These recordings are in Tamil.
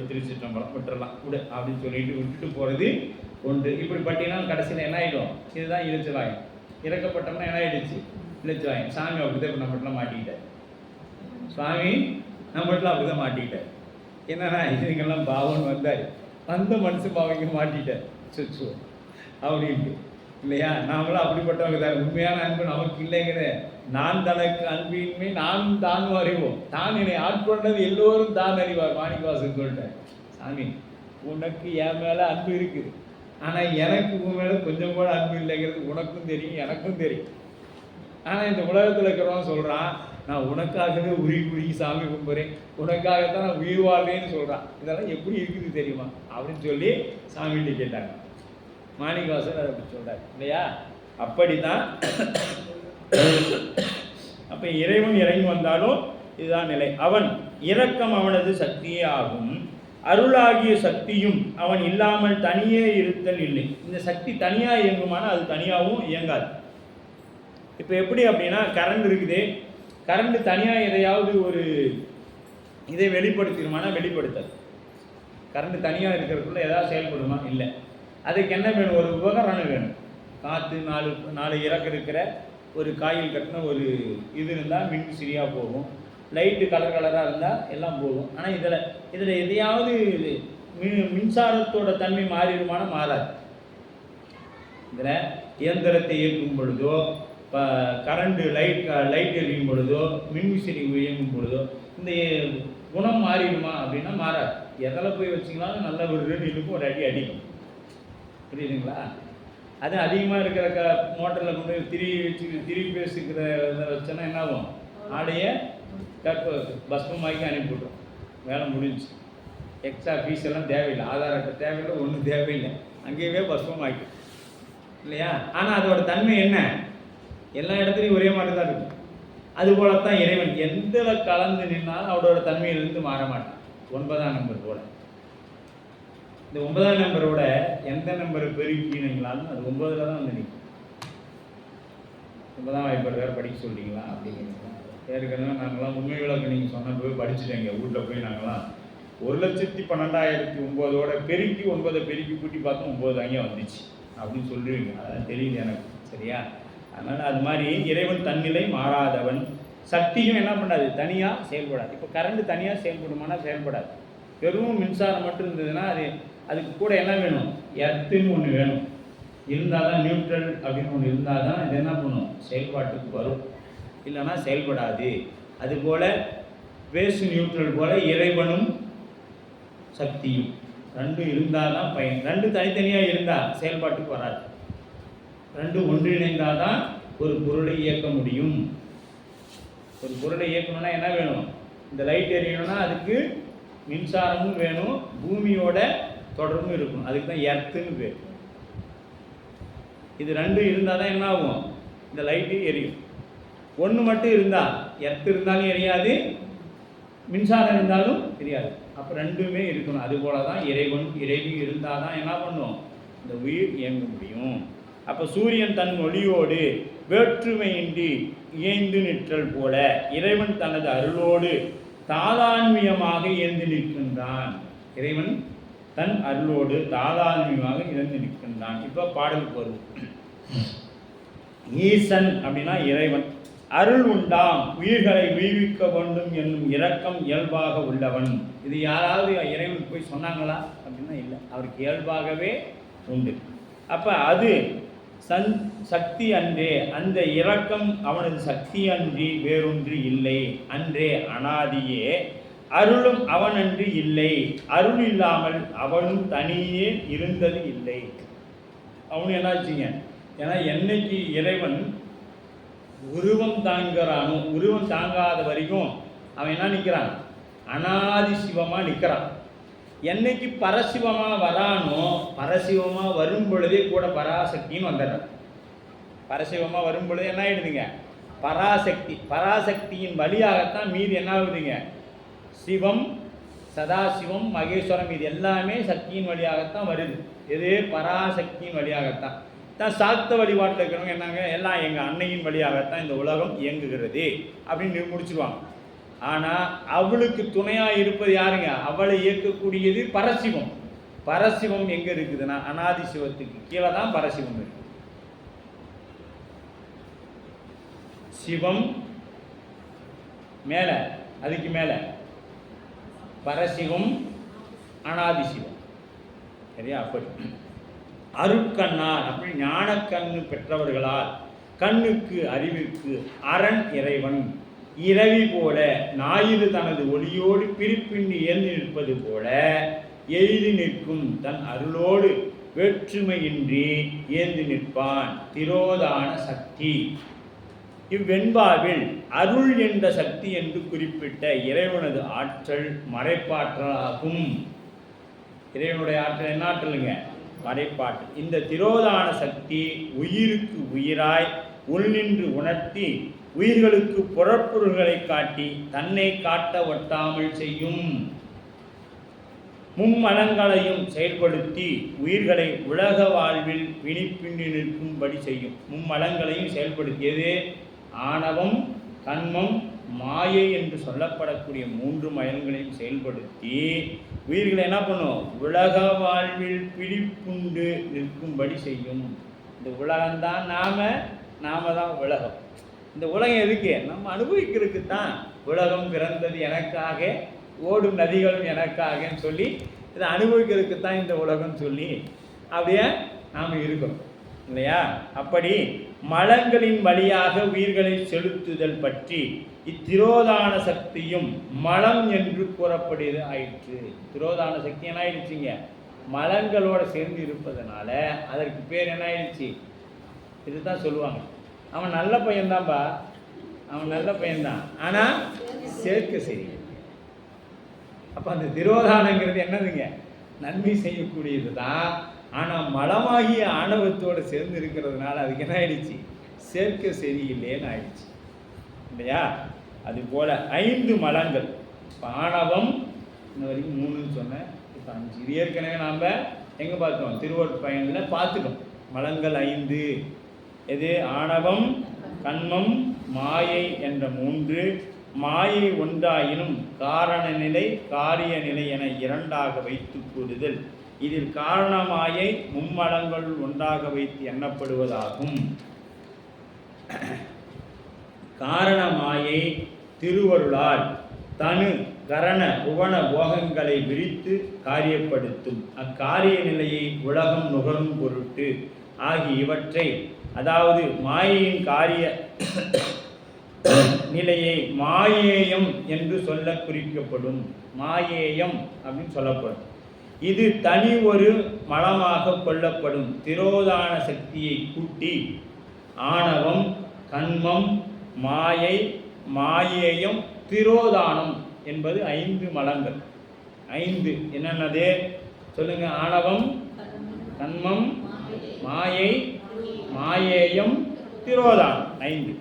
திருச்சிற்றம்பலம் விட்டுறலாம் விடு அப்படின்னு சொல்லிட்டு விட்டுட்டு போகிறது ஒன்று. இப்படி பட்டினா கடைசியில் என்ன ஆகிடும்? இதுதான் இழுச்சலாயம். இறக்கப்பட்டோம்னா என்ன ஆகிடுச்சு? இழுச்சலாயம். சாமி அப்படிதான் இப்போ நம்மகிட்டலாம் மாட்டிக்கிட்டார். சுவாமி நம்மகிட்டலாம் அப்படிதான் மாட்டிக்கிட்டார். என்னன்னா இதுங்கெல்லாம் பாவம்னு வந்தார், அந்த மனுஷன் பாவங்க மாட்டிட்டார் சுச்சு அப்படின்ட்டு இல்லையா? நாமளும் அப்படிப்பட்டவங்க தான். உண்மையான அன்பு நமக்கு இல்லைங்கிற நான் தனக்கு அன்பின்மை நானும் தானும் அறிவோம், தான் என்னை ஆட்கொண்டது எல்லோரும் தான் அறிவார் மாணிக்கவாசன் சொல்லிட்டேன். சாமி உனக்கு என் மேலே அன்பு இருக்குது, ஆனால் எனக்கு உன் மேலே கொஞ்சம் கூட அன்பு இல்லைங்கிறது உனக்கும் தெரியும் எனக்கும் தெரியும். ஆனால் இந்த உலகத்தில் இருக்கிறவன் சொல்கிறான், நான் உனக்காகவே உருகி சாமி கும்பிட்றேன், உனக்காகத்தான் நான் உயிர் வாழ்றேன்னு சொல்கிறான். இதெல்லாம் எப்படி இருக்குது தெரியுமா அப்படின்னு சொல்லி சாமிகிட்ட கேட்டாங்க. மாணிக்கவாசன் அதை அப்படி சொல்கிறார் இல்லையா? அப்படித்தான். அப்போ இறைவன் இறங்கி வந்தாலும் இதுதான் நிலை. அவன் இரக்கம் அவனது சக்தியே ஆகும். அருளாகிய சக்தியும் அவன் இல்லாமல் தனியே இருத்தல் இல்லை. இந்த சக்தி தனியாக இயங்குமானால் அது தனியாகவும் இயங்காது. இப்போ எப்படி அப்படின்னா, கரண்ட் இருக்குது, கரண்ட் தனியாக எதையாவது ஒரு இதை வெளிப்படுத்திடுமானா வெளிப்படுத்தாது. கரண்ட் தனியாக இருக்கிறதுக்குள்ள ஏதாவது செயல்படுமா? இல்லை. அதுக்கு என்ன வேணும்? ஒரு உபகரணம் வேணும். காற்று, நாலு இறக்கு இருக்கிற ஒரு காயில் கட்டின ஒரு இது இருந்தால் மின் சரியாக போகும். லைட்டு கலராக இருந்தால் எல்லாம் போகும். ஆனால் இதில் எதையாவது மின்சாரத்தோட தன்மை மாறிடுமான மாறாது. இதில் இயந்திரத்தை இயக்கும் பொழுதோ, இப்போ கரண்ட்டு லைட் எரியும் பொழுதோ, மின்விசிறி இயங்கும் பொழுதோ இந்த குணம் மாறிடுமா அப்படின்னா மாறாது. எதில் போய் வச்சிங்களாலும் நல்ல ஒரு இருக்கும், ஒரு அடி அடிக்கும். புரியுதுங்களா? அது அதிகமாக இருக்கிற மோட்டரில் கொண்டு திரி பேசிக்கிற வச்சோன்னா என்ன ஆகும்? ஆடையை பஸ்மமாக்கி அனுப்பிவிட்றோம், வேலை முடிஞ்சு. எக்ஸ்ட்ரா ஃபீஸ் எல்லாம் தேவையில்லை, ஆதார் அட்டை தேவையில்லை, ஒன்றும் தேவையில்லை, அங்கேயே பஸ்மமாக்கி இல்லையா? ஆனால் அதோட தன்மை என்ன? எல்லா இடத்துலையும் ஒரே மாதிரி தான் இருக்கும். அதுபோலத்தான் இறைவன் எந்த கலந்து நின்னாலும் அவரோட தன்மையிலிருந்து மாற மாட்டான். 9ஆம் நம்பர் போல. இந்த 9ஆம் நம்பரோட எந்த நம்பரை பெருக்கினீங்களாலும் அது 9ல் தான் வந்து நிற்கும். 9ஆம் வாய்ப்பாடு வேறு படிக்க சொல்லிங்களா அப்படிங்கிறீங்களா? ஏற்கனவே நாங்களாம் உண்மை விளக்கு நீங்கள் சொன்ன போய் படிச்சுட்டேங்க. வீட்டில் போய் நாங்களாம் 1,12,009 பெருக்கி 9 பெருக்கி கூட்டி பார்த்தோம் 9 அங்கே வந்துச்சு அப்படின்னு சொல்லுவீங்க. அதெல்லாம் தெரியல எனக்கு, சரியா? அதனால் அது மாதிரி இறைவன் தன்னிலை மாறாதவன். சக்தியும் என்ன பண்ணாது? தனியாக செயல்படாது. இப்போ கரண்ட் தனியாக செயல்படுமானா செயல்படாது. வெறும் மின்சாரம் மட்டும் இருந்ததுன்னா அதுக்கு கூட என்ன வேணும்? எர்த்துன்னு ஒன்று வேணும். இருந்தால் தான் நியூட்ரல் அப்படின்னு ஒன்று இருந்தால் தான் இது என்ன பண்ணும்? செயல்பாட்டுக்கு வரும். இல்லைன்னா செயல்படாது. அதுபோல் பேசு நியூட்ரல் போல் இறைவனும் சக்தியும் ரெண்டும் இருந்தால் தான் பயன். ரெண்டு தனித்தனியாக இருந்தால் செயல்பாட்டுக்கு வராது. ரெண்டும் ஒன்றிணைந்தால் தான் ஒரு பொருளை இயக்க முடியும். ஒரு பொருளை இயக்கணும்னா என்ன வேணும்? இந்த லைட் எரியணும்னா அதுக்கு மின்சாரமும் வேணும், பூமியோட தொடர்பும் இருக்கணும். அதுக்கு தான் எர்த்துன்னு பேர். இது ரெண்டும் இருந்தால் தான் என்ன ஆகும்? இந்த லைட்டு எரியும். ஒன்று மட்டும் இருந்தால், எர்த்து இருந்தாலும் எரியாது, மின்சாரம் இருந்தாலும் தெரியாது. அப்போ ரெண்டுமே இருக்கணும். அதுபோல தான் இறைவி இருந்தால் தான் என்ன பண்ணும்? இந்த உயிர் இயங்க முடியும். அப்போ சூரியன் தன் ஒளியோடு வேற்றுமையின்றி இயைந்து நிற்றல் போல இறைவன் தனது அருளோடு தாதான்மியமாக இயந்து நிற்கின்றான். இறைவன் தன் அருளோடு தாதான்மியமாக இழந்து நிற்கின்றான். இப்போ பாடலுக்கு வருவோம். ஈசன் அப்படின்னா இறைவன். அருள் உண்டாம் உயிர்களை உய்விக்க வேண்டும் என்னும் இரக்கம் இயல்பாக உள்ளவன். இது யாராவது இறைவனுக்கு போய் சொன்னாங்களா அப்படின்னா இல்லை, அவருக்கு இயல்பாகவே உண்டு. அப்போ அது சக்தி அன்றே, அந்த இரக்கம் அவனது சக்தி அன்றி வேறொன்று இல்லை. அன்றே அனாதியே அருளும் அவனன்று இல்லை. அருள் இல்லாமல் அவனும் தனியே இருந்தது இல்லை. அவனு என்னாச்சுங்க? ஏன்னா என்னைக்கு இறைவன் உருவம் தாங்கிறானோ, உருவம் தாங்காத வரைக்கும் அவன் என்ன நிற்கிறான்? அனாதி சிவமாக நிற்கிறான். என்னைக்கு பரசிவமாக வரானோ, பரசிவமாக வரும் பொழுதே கூட பராசக்தின்னு வந்துடுறான். பரசிவமாக வரும் பொழுது என்ன ஆகிடுதுங்க? பராசக்தியின் வழியாகத்தான் மீது என்ன ஆகுதுங்க? சிவம், சதாசிவம், மகேஸ்வரம், இது எல்லாமே சக்தியின் வழியாகத்தான் வருது. எது? பராசக்தியின் வழியாகத்தான். சாக்த வழிபாட்டில் இருக்கிறவங்க என்னங்க? எல்லாம் எங்கள் அன்னையின் வழியாகத்தான் இந்த உலகம் இயங்குகிறது அப்படின்னு முடிச்சுடுவாங்க. ஆனால் அவளுக்கு துணையாக இருப்பது யாருங்க? அவளை இயக்கக்கூடியது பரசிவம். பரசிவம் எங்கே இருக்குதுன்னா அனாதி சிவத்துக்கு கீழே தான் பரசிவம் இருக்கு. சிவம் மேலே, அதுக்கு மேலே பரசிவம், அனாதி சிவம். சரியா? அப்படி அருட்கண்ணால், அப்படி ஞானக்கண்ணு பெற்றவர்களால் கண்ணுக்கு அறிவிற்கு அரண் இறைவன் இரவி போல ஞாயிறு தனது ஒளியோடு பிரிப்பின்றி ஏந்தி நிற்பது போல எய்தி நிற்கும் தன் அருளோடு வேற்றுமையின்றி ஏந்தி நிற்பான் திரோதான சக்தி. இவ்வெண்பாவில் அருள் என்ற சக்தி என்று குறிப்பிட்ட இறைவனது ஆற்றல் மறைப்பாற்றலாகும். இறைவனுடைய ஆற்றல் என்ன ஆற்றலுங்க? மறைப்பாற்று. இந்த திரோதான சக்தி உயிருக்கு உயிராய் உள்நின்று உணர்த்தி உயிர்களுக்கு புறப்பொருள்களை காட்டி தன்னை காட்ட ஒட்டாமல் செய்யும். மும்மலங்களையும் செயல்படுத்தி உயிர்களை உலக வாழ்வில் விழிப்பின்றி நிற்கும்படி செய்யும். மும்மலங்களையும் செயல்படுத்தியது ஆணவம், கண்மம், மாயை என்று சொல்லப்படக்கூடிய 3 மயல்களையும் செயல்படுத்தி உயிர்களை என்ன பண்ணும்? உலக வாழ்வில் பிடிப்புண்டு நிற்கும்படி செய்யும். இந்த உலகம்தான் நாம தான் உலகம். இந்த உலகம் எதுக்கு? நம்ம அனுபவிக்கிறதுக்கு தான். உலகம் பிறந்தது எனக்காக, ஓடும் நதிகளும் எனக்காகன்னு சொல்லி இதை அனுபவிக்கிறதுக்கு தான் இந்த உலகம் சொல்லி அப்படியே நாம் இருக்கிறோம் இல்லையா? அப்படி மலங்களின் வழியாக உயிர்களை செலுத்துதல் பற்றி இத்திரோதான சக்தியும் மலம் என்று கூறப்படுவது ஆயிற்று. திரோதான சக்தி என்ன ஆயிடுச்சுங்க? மலங்களோட சேர்ந்து இருப்பதனால அதற்கு பேர் என்ன ஆயிடுச்சு? இதுதான் சொல்லுவாங்க, அவன் நல்ல பையன்தான்பா, அவன் நல்ல பையன்தான், ஆனால் சேர்க்க சரி. அப்போ அந்த திரோதானங்கிறது என்னதுங்க? நன்மை செய்யக்கூடியது தான். ஆனால் மலமாகிய ஆணவத்தோடு சேர்ந்து இருக்கிறதுனால அதுக்கு என்ன ஆயிடுச்சு? சேர்க்க சரியில்லைன்னு ஆயிடுச்சு இல்லையா? அதுபோல் 5 மலங்கள். இப்போ ஆணவம் இன்ன வரைக்கும் 3ன்னு சொன்னேன், இப்போ 5. இது ஏற்கனவே நாம் எங்கே பார்த்தோம்? திருவொற்பயனில் பார்த்துட்டோம். மலங்கள் 5 எது? ஆணவம், கண்மம், மாயை என்ற 3. மாயை ஒன்றாயினும் காரண நிலை, காரிய நிலை என 2ஆக வைத்து கூறுதல். இதில் காரணமாயை மும்மலங்கள் ஒன்றாக வைத்து எண்ணப்படுவதாகும். காரணமாயை திருவருளால் தனு கரண புவன போகங்களை விரித்து காரியப்படுத்தும். அக்காரிய நிலையை உலகம் நுகரும் பொருட்டு ஆகி இவற்றை, அதாவது மாயையின் காரிய நிலையை மாயேயம் என்று சொல்ல குறிக்கப்படும். மாயேயம் அப்படின்னு சொல்லப்படும். இது தனி ஒரு மலமாக கொள்ளப்படும் திரோதான சக்தியை கூட்டி ஆணவம், கண்மம், மாயை, மாயேயம், திரோதானம் என்பது 5 மலங்கள். 5 என்னென்னது சொல்லுங்க? ஆணவம், கண்மம், மாயை, மாயேயம், திரோதானம் 5.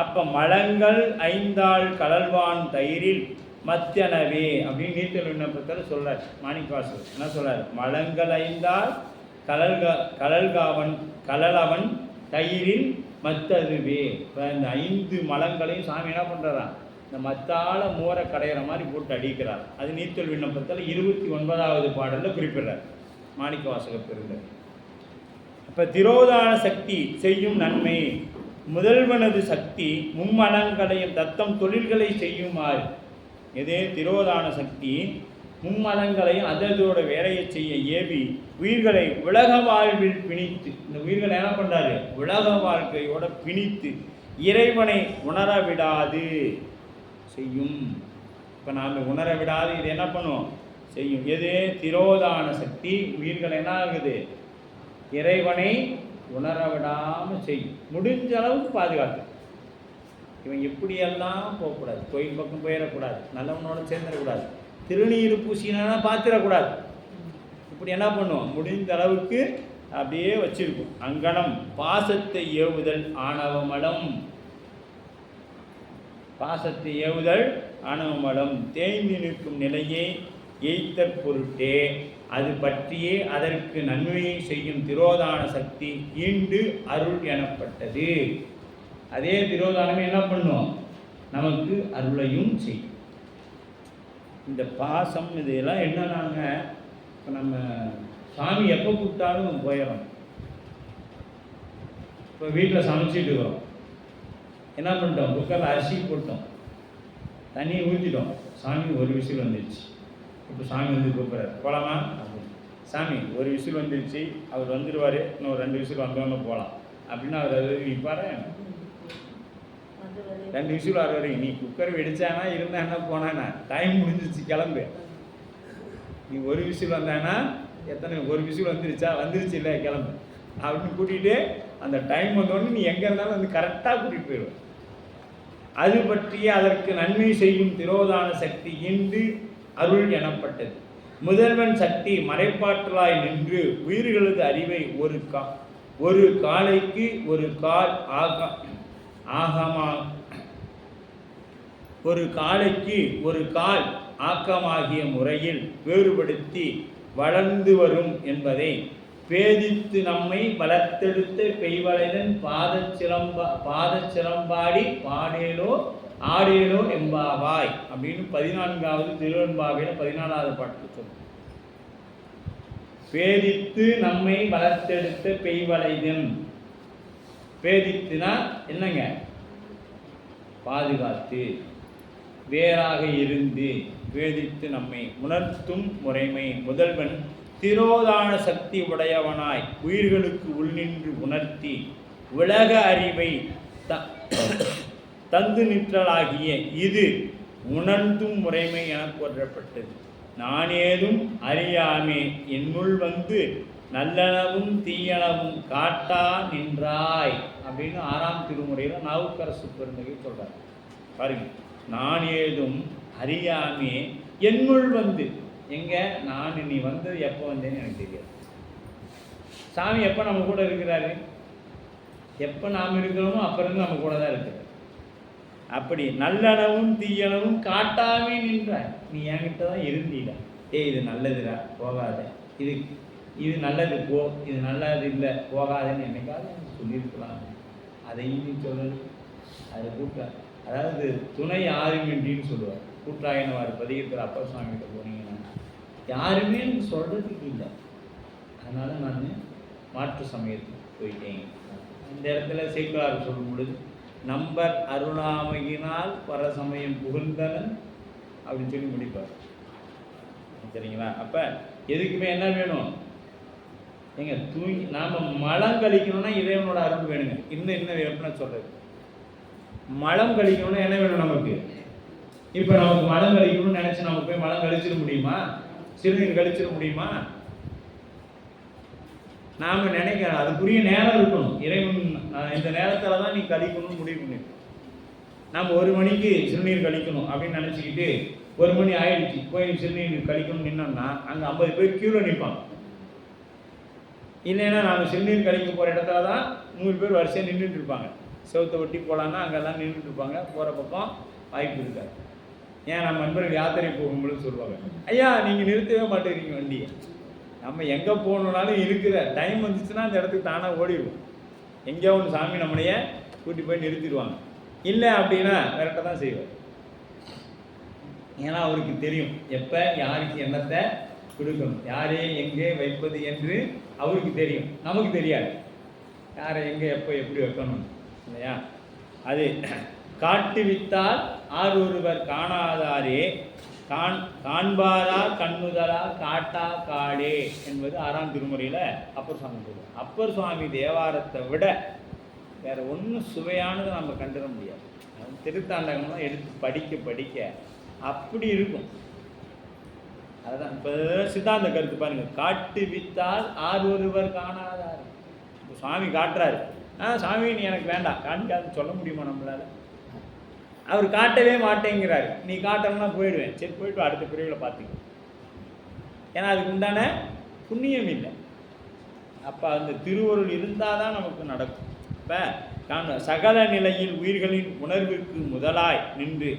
அப்போ மலங்கள் 5ஆல் கலல்வான் தயிரில் மத்தியனவே அப்படின்னு நீத்தல் விண்ணப்பத்தில் சொல்கிறார் மாணிக்கவாசகர். என்ன சொல்கிறார்? மலங்கள் 5ஆல் கலலவன் தயிரில் மத்ததுவே. இப்போ இந்த 5 மலங்களையும் சாமி என்ன பண்ணுறாரா? இந்த மத்தால் மோரை கடையிற மாதிரி போட்டு அடிக்கிறார். அது நீத்தல் விண்ணப்பத்தில் 29வது பாடலில் குறிப்பிடுறார் மாணிக்கவாசகர் பெருந்தர். அப்போ திரோதான சக்தி செய்யும் நன்மை. முதல்வனது சக்தி மும்மலங்களையும் தத்தம் தொழில்களை செய்யுமாறு. எதே? திரோதான சக்தி மும்மலங்களையும் அதோட வேலையை செய்ய ஏவி உயிர்களை உலக வாழ்வில் பிணித்து, இந்த உயிர்களை என்ன பண்ணுறாரு? உலக வாழ்க்கையோட பிணித்து இறைவனை உணரவிடாது செய்யும். இப்போ நாம் உணரவிடாது இது என்ன பண்ணும்? செய்யும். எது? திரோதான சக்தி உயிர்களை என்ன ஆகுது? இறைவனை உணரவிடாமல் செய்யும். முடிஞ்ச அளவுக்கு பாதுகாத்து. இவன் எப்படியெல்லாம் போகக்கூடாது, கோயில் பக்கம் போயிடக்கூடாது, நல்லவனோட சேர்ந்துடக்கூடாது, திருநீர் பூசினா பார்த்துடக்கூடாது. இப்படி என்ன பண்ணுவோம்? முடிந்த அளவுக்கு அப்படியே வச்சிருக்கும். அங்கனம் பாசத்தை ஏவுதல் ஆணவமலம். பாசத்தை ஏவுதல் ஆணவமலம் தேய்ந்து நிற்கும் நிலையை எய்த்தற் பொருட்டே அது பற்றியே அதற்கு நன்மையை செய்யும் திரோதான சக்தி ஈண்டு அருள் எனப்பட்டது. அதே திரோதானமே என்ன பண்ணும்? நமக்கு அருளையும் செய்யும். இந்த பாசம் இதெல்லாம் என்னன்னாங்க, இப்போ நம்ம சாமி எப்போ கூப்பிட்டாலும் போயிடும். இப்போ வீட்டில் சமைச்சிட்டு இருக்கிறோம், என்ன பண்ணிட்டோம், குக்கரில் அரிசி போட்டோம், தண்ணியை ஊற்றிட்டோம், சாமி ஒரு விசில் வந்துடுச்சு. இப்போ சாமி வந்து கூப்பிட்றாரு, போகலாமா அப்படின்னு. சாமி ஒரு விசில் வந்துடுச்சு, அவர் வந்துடுவார், இன்னும் 2 விசில் வந்தோன்னு போகலாம் அப்படின்னு அவர் அது நிற்பாரு. 2 விசில் வர வரைக்கும் நீ குக்கர் வெடிச்சானா இருந்தானா போனானா, டைம் முடிஞ்சிச்சு கிளம்பு. நீ ஒரு விசில் வந்தானா எத்தனை, ஒரு விசில் வந்துருச்சு இல்லை கிளம்பு அப்படின்னு கூட்டிகிட்டு அந்த டைம் வந்தோடனே நீ எங்கே இருந்தாலும் வந்து கரெக்டாக கூட்டிகிட்டு போயிடுவேன். அது பற்றிய அதற்கு நன்மை செய்யும் திரோதான சக்தி என்று அருள் எனப்பட்டது. முதல்வன் சக்தி மறைப்பாற்றலாய் நின்று உயிர்களது அறிவை ஒரு காலைக்கு ஒரு கால் ஒரு காலைக்கு ஒரு கால் ஆக்கமாகிய முறையில் வேறுபடுத்தி வளர்ந்து வரும் என்பதை பேதித்து நம்மை வளர்த்தெடுத்த பெய்வளைதன் பாதச்சிலம்பாடி பாடேலோ ஆடேலோ எம்பாவாய் அப்படின்னு 14வது திருவெண்பாவையில் 14வது பாட்டு சொல்லும். பேதித்து நம்மை வளர்த்தெடுத்த பெய்வளைதன், பேதித்துனா என்னங்க, பாதுகாத்து வேறாக இருந்து வேதித்து நம்மை உணர்த்தும் முறைமை முதல்வன் திரோதான சக்தி உடையவனாய் உயிர்களுக்கு உள்நின்று உணர்த்தி உலக அறிவை தந்து நிற்றலாகிய இது உணர்த்தும் முறைமை என போற்றப்பட்டது. நானேதும் அறியாமே என்னுள் வந்து நல்லனவும் தீயனவும் காட்டா நின்றாய் அப்படின்னு 6ஆம் திருமுறையில் நாவுக்கரசு பெருந்தகை சொல்றார். பாருங்க, நான் ஏதும் அறியாமே என்னுள் வந்து, எங்க நான் நீ வந்து எப்போ வந்தேன்னு எனக்கு தெரியாது. சாமி எப்போ நம்ம கூட இருக்கிறாரு, எப்போ நாம் இருக்கிறோமோ அப்போ இருந்து நம்ம கூட தான் இருக்கிறார். அப்படி நல்லனவும் தீயனவும் காட்டாமே நின்றாய், நீ என்கிட்ட தான் இருந்தீடா. இது நல்லதுடா போகாத, இது நல்லது போ, இது நல்லது இல்லை போகாதுன்னு என்னைக்காவது எனக்கு சொல்லியிருக்கலாம். அதையும் நீ சொல்லு. அதை கூட்டா, அதாவது துணை யாருமின்றின்னு சொல்லுவார் கூட்டாயினவார் பதிகத்தில் அப்பர் சுவாமிகிட்ட போனீங்கன்னா யாருமே எனக்கு சொல்கிறதுக்கு இல்லை. அதனால் நான் மாற்று சமயத்துக்கு போயிட்டேன். இந்த இடத்துல சேக்கிழார் சொல்லும் பொழுது நம்பர் அருணாமையினால் பரசமயம் புகழ்ந்தனன் அப்படின்னு சொல்லி முடிப்பார். சரிங்களா? அப்போ எதுக்குமே என்ன வேணும், எங்க தூங்கி நாம் மலம் கழிக்கணும்னா இறைவனோட அருள் வேணுங்க. இன்னும் எப்படின்னா சொல்கிறது, மலம் கழிக்கணும்னா என்ன வேணும் நமக்கு? இப்போ நமக்கு மலம் கழிக்கணும்னு நினச்சி நம்ம போய் மலம் கழிச்சிட முடியுமா? சிறுநீர் கழிச்சிட முடியுமா? நாம் நினைக்கிறோம் அதுக்குரிய நேரம் இருக்கணும். இறைவன் இந்த நேரத்தில் தான் நீ கழிக்கணும்னு முடிவு பண்ணிருக்கோம். நாம் 1 மணிக்கு சிறுநீர் கழிக்கணும் அப்படின்னு நினச்சிக்கிட்டு 1 மணி ஆயிடுச்சு போய் சிறுநீர் கழிக்கணும்னு நின்னோம்னா அங்கே 50 பேர் கியூவில் நிற்பாங்க. இல்லைன்னா நாங்கள் சிறுநீர் கழிக்க போகிற இடத்துல தான் 100 பேர் வரிசையாக நின்றுட்டு இருப்பாங்க. செவத்தை ஒட்டி போகலான்னா அங்கெல்லாம் நின்றுட்டு இருப்பாங்க. போகிற பக்கம் வாய்ப்பு இருக்காது. ஏன் நம்ம நண்பர்கள் யாத்திரை போகும்போது சொல்லுவாங்க, ஐயா நீங்கள் நிறுத்தவே மாட்டேங்கிறீங்க வண்டியை. நம்ம எங்கே போகணுன்னாலும் இருக்கிற டைம் வந்துச்சுன்னா அந்த இடத்துக்கு தானாக ஓடிடுவோம். எங்கேயோ ஒன்று சாமி நம்மளையே கூட்டி போய் நிறுத்திடுவாங்க. இல்லை அப்படின்னா விரட்ட தான் செய்வார். ஏன்னா அவருக்கு தெரியும் எப்போ யாருக்கு என்னத்தை கொடுக்கணும், யாரே எங்கே வைப்பது என்று அவருக்கு தெரியும். நமக்கு தெரியாது யாரை எங்கே எப்போ எப்படி வைக்கணும் இல்லையா? அது காட்டுவித்தால் ஆர் ஒருவர் காணாதாரே காண்பாரா கண்ணுதலா காட்டா காடே என்பது 6ஆம் திருமுறையில் அப்பர் சுவாமி சொல்லுவார். அப்பர் சுவாமி தேவாரத்தை விட வேற ஒன்றும் சுவையானதை நம்ம கண்டுட முடியாது. திருத்தாண்டகம்லாம் எடுத்து படிக்க அப்படி இருக்கும். அதுதான் இப்போ சித்தாந்த கருத்து பாருங்க, காட்டு வித்தால் ஆர் ஒருவர் காணாதார். இப்போ சுவாமி காட்டுறாரு, சாமி நீ எனக்கு வேண்டாம் காணிக்காதுன்னு சொல்ல முடியுமா நம்மளால? அவர் காட்டவே மாட்டேங்கிறாரு. நீ காட்டணும்னா போயிடுவேன். சரி போயிட்டு அடுத்த பிரிவில் பார்த்துக்க. ஏன்னா அதுக்கு உண்டான புண்ணியம் இல்லை. அப்போ அந்த திருவருள் இருந்தால் தான் நமக்கு நடக்கும். இப்போ சகல நிலையில் உயிர்களின் உணர்வுக்கு முதலாய் நின்று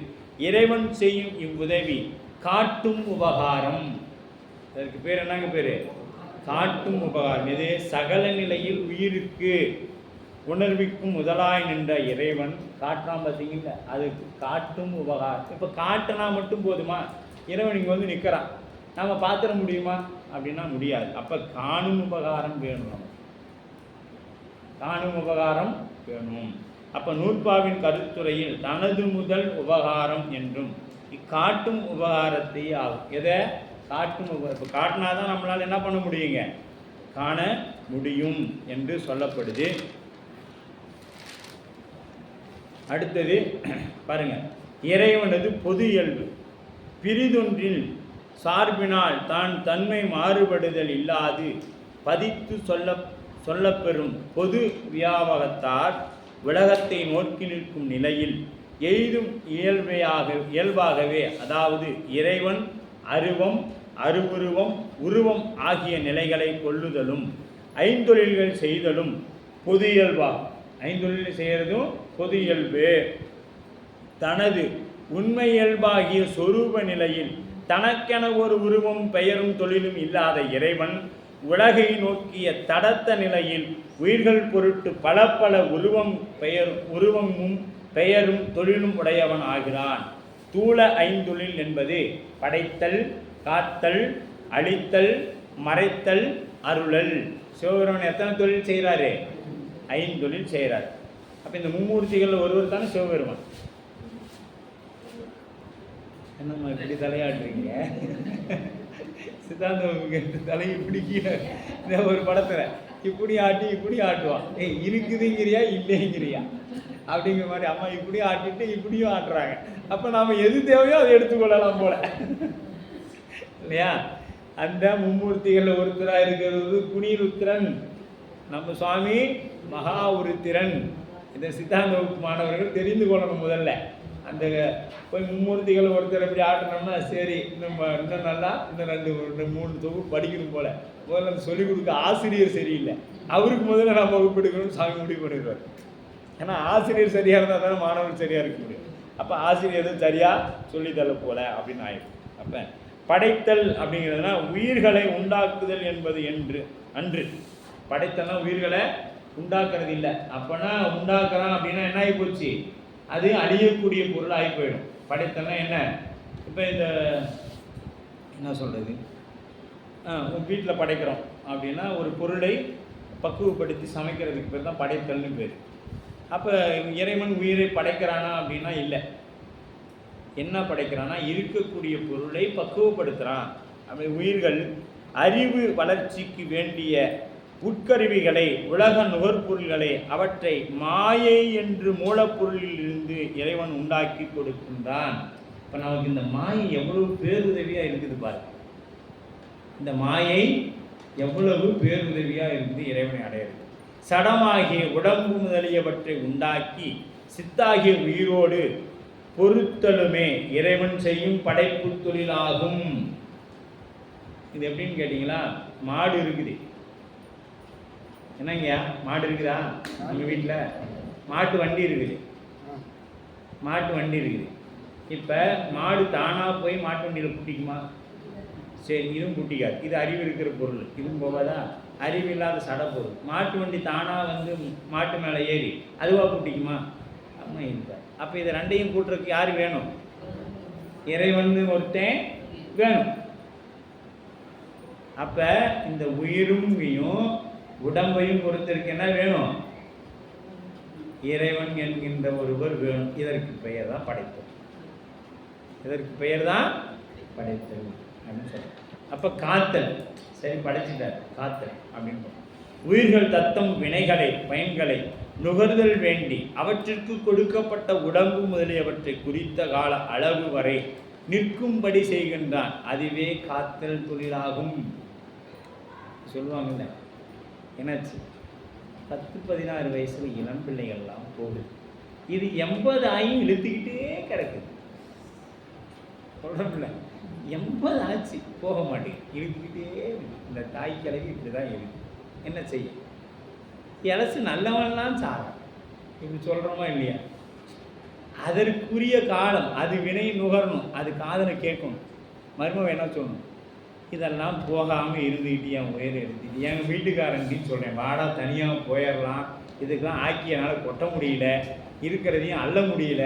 இறைவன் செய்யும் இவ்வுதவி காட்டும் உபகாரம். அதற்கு பேர் என்னங்க பேர்? காட்டும் உபகாரம். இது சகல நிலையில் உயிருக்கு உணர்விக்கும் முதலாய் நின்ற இறைவன் காட்டுறான் பார்த்தீங்களா, அதுக்கு காட்டும் உபகாரம். இப்போ காட்டினா மட்டும் போதுமா? இறைவன் இங்கே வந்து நிற்கிறான், நம்ம பார்த்துட முடியுமா அப்படின்னா முடியாது. அப்போ காணும் உபகாரம் வேணும், நம்ம காணும் உபகாரம் வேணும். அப்போ நூற்பாவின் கருத்துரையில் தனது முதல் உபகாரம் என்றும் காட்டும் உபகாரத்தை ஆகும். எதை காட்டும் இப்போ காட்டினாதான் நம்மளால் என்ன பண்ண முடியுங்க, காண முடியும் என்று சொல்லப்படுது. அடுத்தது பாருங்க, இறைவனது பொது இயல்பு பிரிதொன்றில் சார்பினால் தான் தன்மை மாறுபடுதல் இல்லாது பதித்து சொல்லப்பெறும் பொது வியாபகத்தால் உலகத்தை நோக்கி நிற்கும் நிலையில் எய்தும் இயல்பாகவே, அதாவது இறைவன் அருவம் அருவுருவம் உருவம் ஆகிய நிலைகளை கொள்ளுதலும் ஐந்தொழில்கள் செய்தலும் பொது இயல்பாகும். ஐந்தொழில் செய்கிறதும் பொது இயல்பு. தனது உண்மை இயல்பாகிய சொரூப நிலையில் தனக்கென ஒரு உருவம் பெயரும் தொழிலும் இல்லாத இறைவன் உலகை நோக்கிய தடத்த நிலையில் உயிர்கள் பொருட்டு பல பல உருவமும் பெயரும் தொழிலும் உடையவன் ஆகிறான். தூள ஐந்தொழில் என்பது படைத்தல், காத்தல், அழித்தல், மறைத்தல், அருளல். சிவபெருமான் எத்தனை தொழில் செய்கிறாரு? ஐந்தொழில் செய்கிறார். அப்போ இந்த மும்மூர்த்திகள் ஒருவர் தானே சிவபெருமான். என்னம்மா இப்படி தலையாடுறீங்க? சித்தாந்த தலை இப்படி கீழே இந்த ஒரு படத்தில் இப்படி ஆட்டி இப்படி ஆட்டுவான். இருக்குதுங்கிறியா இல்லைங்கிறியா அப்படிங்கிற மாதிரி அம்மா இப்படி ஆட்டிட்டு இப்படியும் ஆட்டுறாங்க. அப்போ நாம் எது தேவையோ அதை எடுத்துக்கொள்ளலாம் போல இல்லையா? அந்த மும்மூர்த்திகளில் ஒருத்தராக இருக்கிறது குனிருத்திரன், நம்ம சுவாமி மகா உருத்திரன். இந்த சித்தாந்த வகுப்பு மாணவர்கள் தெரிந்து கொள்ளணும். முதல்ல அந்த போய் மும்மூர்த்திகள் ஒருத்தர் எப்படி ஆட்டணும்னா சரி, இன்னும் நல்லா இன்னும் 2-3 தொகுப்பு படிக்கணும் போல. முதல்ல அந்த சொல்லிக் கொடுக்க ஆசிரியர் சரியில்லை, அவருக்கு முதல்ல நம்ம வகுப்பு எடுக்கணும்னு சாமி முடிவு பண்ணிடுவார். ஏன்னா ஆசிரியர் சரியாக இருந்தால் தானே மாணவர்கள் சரியாக இருக்க முடியும். அப்போ ஆசிரியர் சரியாக சொல்லித்தர போல அப்படின்னு ஆயிடும். அப்போ படைத்தல் அப்படிங்கிறதுனா உயிர்களை உண்டாக்குதல் என்பது அன்று. படைத்தல்னா உயிர்களை உண்டாக்குறது இல்லை. அப்போனா உண்டாக்குறான் அப்படின்னா என்ன ஆகி போச்சு, அது அழியக்கூடிய பொருள் ஆகி போயிடும். படைத்தல்னா என்ன, இப்போ இந்த என்ன சொல்கிறது, வீட்டில் படைக்கிறோம் அப்படின்னா ஒரு பொருளை பக்குவப்படுத்தி சமைக்கிறதுக்கு பேர் தான் படைத்தல்னு பேர். அப்போ இறைவன் உயிரை படைக்கிறானா அப்படின்னா இல்லை. என்ன படைக்கிறான்னா இருக்கக்கூடிய பொருளை பக்குவப்படுத்துகிறான். அப்படி உயிர்கள் அறிவு வளர்ச்சிக்கு வேண்டிய உட்கருவிகளை, உலக நுகர்பொருள்களை, அவற்றை மாயை என்று மூலப்பொருளில் இருந்து இறைவன் உண்டாக்கி கொடுக்கின்றான். இப்போ நமக்கு இந்த மாயை எவ்வளவு பேருதவியாக இருக்குது பாருங்க. இந்த மாயை எவ்வளவு பேருதவியாக இருக்குது இறைவனை அடையிறது. சடமாகிய உடம்பு முதலியவற்றை உண்டாக்கி சித்தாகிய உயிரோடு பொருத்தலுமே இறைவன் செய்யும் படைப்பு தொழிலாகும். இது எப்படின்னு கேட்டிங்களா, மாடு இருக்குது. என்னங்கய்யா மாடு இருக்குதா உங்கள் வீட்டில்? மாட்டு வண்டி இருக்குது. இப்போ மாடு தானாக போய் மாட்டு வண்டியில் குட்டிக்குமா? சரி, இதுவும் குட்டிக்காது. இது அறிவு இருக்கிற பொருள், இதுவும் போகாதா? அறிவு இல்லாத சட பொருள். மாட்டு வண்டி தானாக வந்து மாட்டு மேலே ஏறி அதுவாக குட்டிக்குமா? அம்மா இல்லை. அப்போ இதை ரெண்டையும் கூட்டுறதுக்கு யார் வேணும்? இறைவன் ஒருத்தன் வேணும். அப்போ இந்த உயிரும் உடம்பையும் பொறுத்திருக்கு என்ன வேணும்? இறைவன் என்கின்ற ஒருவர் வேணும். இதற்கு பெயர் தான் படைத்தல். அப்படின்னு சொல்ல. அப்போ காத்தல், சரி படைச்சிட்டார், காத்தல் அப்படின்னு. உயிர்கள் தத்தம் வினைகளை பயன்களை நுகர்தல் வேண்டி அவற்றிற்கு கொடுக்கப்பட்ட உடம்பு முதலியவற்றை குறித்த கால அளவு வரை நிற்கும்படி செய்கின்றான். அதுவே காத்தல் தொழிலாகும். சொல்லுவாங்கல்ல, என்னாச்சு 10-16 வயசுல இளம் பிள்ளைகள்லாம் போகுது. இது 80 ஆயும் இழுத்துக்கிட்டே கிடக்குது. சொல்கிறோம்ல, 80 ஆச்சு போக மாட்டேங்குது, இழுத்துக்கிட்டே இருக்கு. இந்த தாய் கிழவி இப்படி தான் இருக்கு. என்ன செய்ய? இலசு நல்லவன்லாம் சாரம் இப்படி சொல்கிறோமா இல்லையா? அதற்குரிய காலம், அது வினை நுகரணும், அது காதலை கேட்கணும். மருமவன் என்ன சொல்லணும்? இதெல்லாம் போகாமல் இருந்துக்கிட்டு என் உயிரை எடுத்துக்கிட்டு எங்கள் வீட்டுக்காரன்கிட்ட சொல்கிறேன், வாடா தனியாக போயிடலாம், இதுக்கெல்லாம் ஆக்கியனால் கொட்ட முடியல, இருக்கிறதையும் அள்ள முடியல,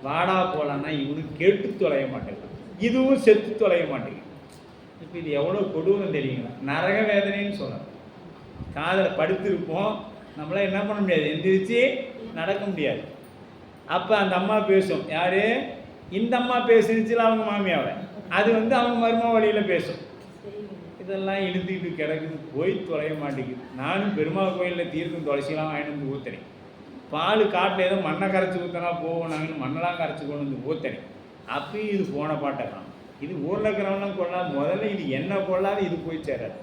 வாடா போகலான்னா இவனுக்கு கேட்டு தொலைய மாட்டேன். இதுவும் செத்து தொலைய மாட்டேங்குது. இப்போ இது எவ்வளோ கொடூரம் தெரியுங்களா? நரக வேதனைன்னு சொல்லலாம். காதில் படுத்திருப்போம், நம்மளால் என்ன பண்ண முடியாது, எந்திரிச்சு நடக்க முடியாது. அப்போ அந்த அம்மா பேசும். யார்? இந்த அம்மா பேசுனுச்சுல அவங்க மாமியாவை, அது அவங்க மருமக வழியில் பேசும். இதெல்லாம் இழுத்துக்கிட்டு கிடக்குது, போய் தொலைய மாட்டேங்குது. நானும் பெருமாள் கோயிலில் தீர்க்கும் துளசிலாம் வாங்கிட்டு வந்து ஊற்றுறேன். பால் காட்டில் ஏதோ மண்ணை கரைச்சி ஊற்றினா போவோம், நாங்கள் மண்ணெல்லாம் கரைச்சி கொண்டு வந்து ஊற்றுறேன். அப்பயும் இது போன பாட்டை இது ஊரில் இருக்கிறவங்களாம் கொள்ளாது, முதல்ல இது என்ன கொள்ளாது, இது போய் சேராது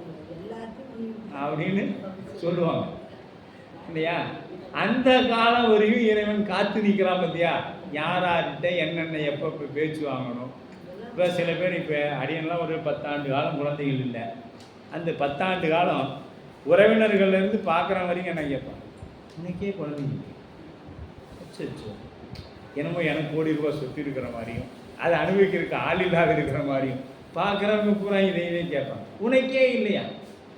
அப்படின்னு சொல்லுவாங்க இல்லையா? அந்த காலம் வரையும் இறைவன் காத்து நிற்கிறான் பத்தியா, யார்கிட்ட என்னென்ன எப்போ பேச்சு வாங்கணும். இப்போ சில பேர் இப்போ அடியெல்லாம் ஒரு 10 ஆண்டு காலம் குழந்தைகள் இல்லை, அந்த 10 ஆண்டு காலம் உறவினர்கள்லேருந்து பார்க்குற வரைக்கும் என்ன கேட்பான், இன்னைக்கே குழந்தைங்க அச்சோ என்னமோ எனக்கு கோடி ரூபாய் சொத்து இருக்கிற மாதிரியும், அதை அனுபவிக்கிறதுக்கு ஆள் இல்லாத இருக்கிற மாதிரியும் பார்க்குறவங்க பூரா இதையே கேட்பாங்க, உனக்கே இல்லையா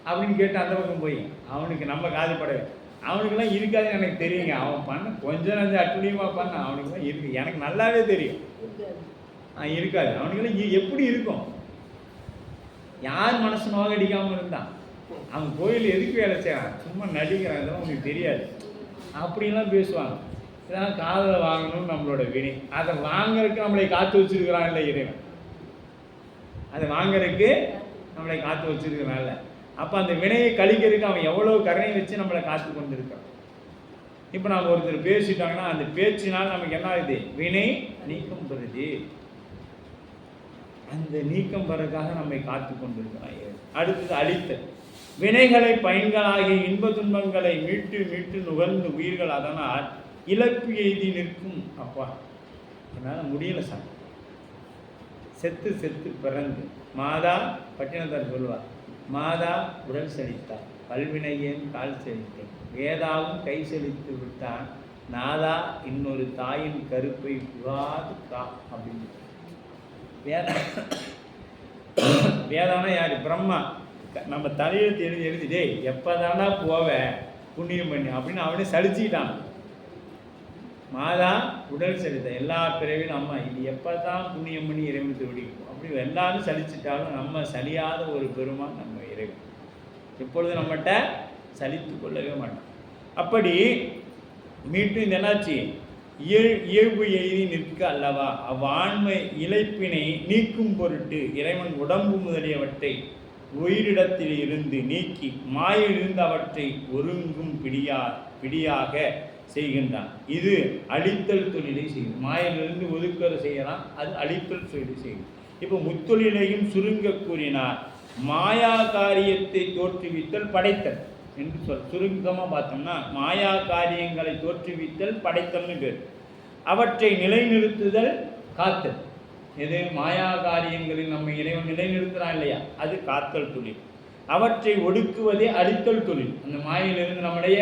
அப்படின்னு கேட்டு அந்த பக்கம் போய் அவனுக்கு நம்ம காதுபடவே, அவனுக்கெல்லாம் இருக்காதுன்னு எனக்கு தெரியுங்க. அவன் பண்ண கொஞ்சம் நஞ்சம் அட்டுழியமாக பண்ண அவனுக்குலாம் இருக்குது, எனக்கு நல்லாவே தெரியும். இருக்காது அவனுக்கெல்லாம். எப்படி இருக்கும்? யார் மனசு நோகடிக்காமல் இருந்தான்? அவன் கோயில் எதுக்கு வேலை செய்யறான், சும்மா நடிக்கிறான், இதெல்லாம் அவனுக்கு தெரியாது. அப்படின்லாம் பேசுவாங்க. இதெல்லாம் காதலை வாங்கணும்னு நம்மளோட வினை. அதை வாங்கறதுக்கு நம்மளை காத்து வச்சிருக்கிறான் இல்லை இறைவன், அதை வாங்கறதுக்கு நம்மளை காத்து வச்சிருக்கிறான் இல்லை. அப்போ அந்த வினையை கழிக்கிறதுக்கு அவன் எவ்வளோ கருணை வச்சு நம்மளை காத்து கொண்டு இருக்கான். இப்போ நம்ம ஒருத்தர் பேசிட்டாங்கன்னா அந்த பேச்சினால் நமக்கு என்ன ஆகுது, வினை நீக்கம் பெறுது. அந்த நீக்கம் பெறக்காக நம்மை காத்து கொண்டிருக்கிறான். அடுத்தது அழித்தல். வினைகளை பயன்களாகிய இன்ப துன்பங்களை மீட்டு மீட்டு நுகர்ந்து உயிர்கள் அதனால் இழப்பு எய்தி நிற்கும். அப்பா என்னால் முடியல சார், செத்து செத்து பிறந்து. மாதா பட்டினத்தார் சொல்லுவார், மாதா உடல் செழித்தார், பல்வினையேன் கால் செழித்தேன், வேதாவும் கை செழித்து விட்டான், நாதா இன்னொரு தாயின் கருப்பை புகாது கா அப்படின்னு. வேதானா யார்? பிரம்மா. நம்ம தலையெழுத்து எழுதிட்டே எப்போதானா போவேன் புண்ணியம் பண்ணி அப்படின்னு அவனே சலிச்சுக்கிட்டான். மாதா உடல் செலுத்த எல்லா பிறவிலும் அம்மா இது எப்போ தான் புண்ணியம் பண்ணி இறைவனுக்கு விடிக்கும் அப்படி எல்லாரும் சலிச்சிட்டாலும் நம்ம சலியாத ஒரு பெருமான் நம்ம இறைவன். எப்பொழுது நம்மகிட்ட சலித்து கொள்ளவே மாட்டோம். அப்படி மீண்டும் இந்த என்னாச்சு, இயல்பு எய்தி நிற்க அல்லவா அவ்வாண்மை இழைப்பினை நீக்கும் பொருட்டு இறைவன் உடம்பு முதலியவற்றை உயிரிடத்தில் இருந்து நீக்கி மாயிலிருந்து அவற்றை ஒருங்கும் பிடியாக செய்கின்றான். இது அழித்தல் தொழிலை செய்யும். மாயிலிருந்து ஒதுக்கரை செய்யலாம், அது அழித்தல் தொழிலை செய்யும். இப்போ முத்தொழிலையும் சுருங்க கூறினார். மாயா காரியத்தை தோற்றுவித்தல் படைத்தல் என்று சுருக்கமாக பார்த்தோம்னா மாயா காரியங்களை தோற்றுவித்தல் படைத்தல்னு பேர். அவற்றை நிலைநிறுத்துதல் காத்தல். எது? மாயா காரியங்களில் நம்ம இறைவன் நிலைநிறுத்துறான் இல்லையா, அது காத்தல் தொழில். அவற்றை ஒடுக்குவதே அழித்தல் தொழில். அந்த மாயிலிருந்து நம்முடைய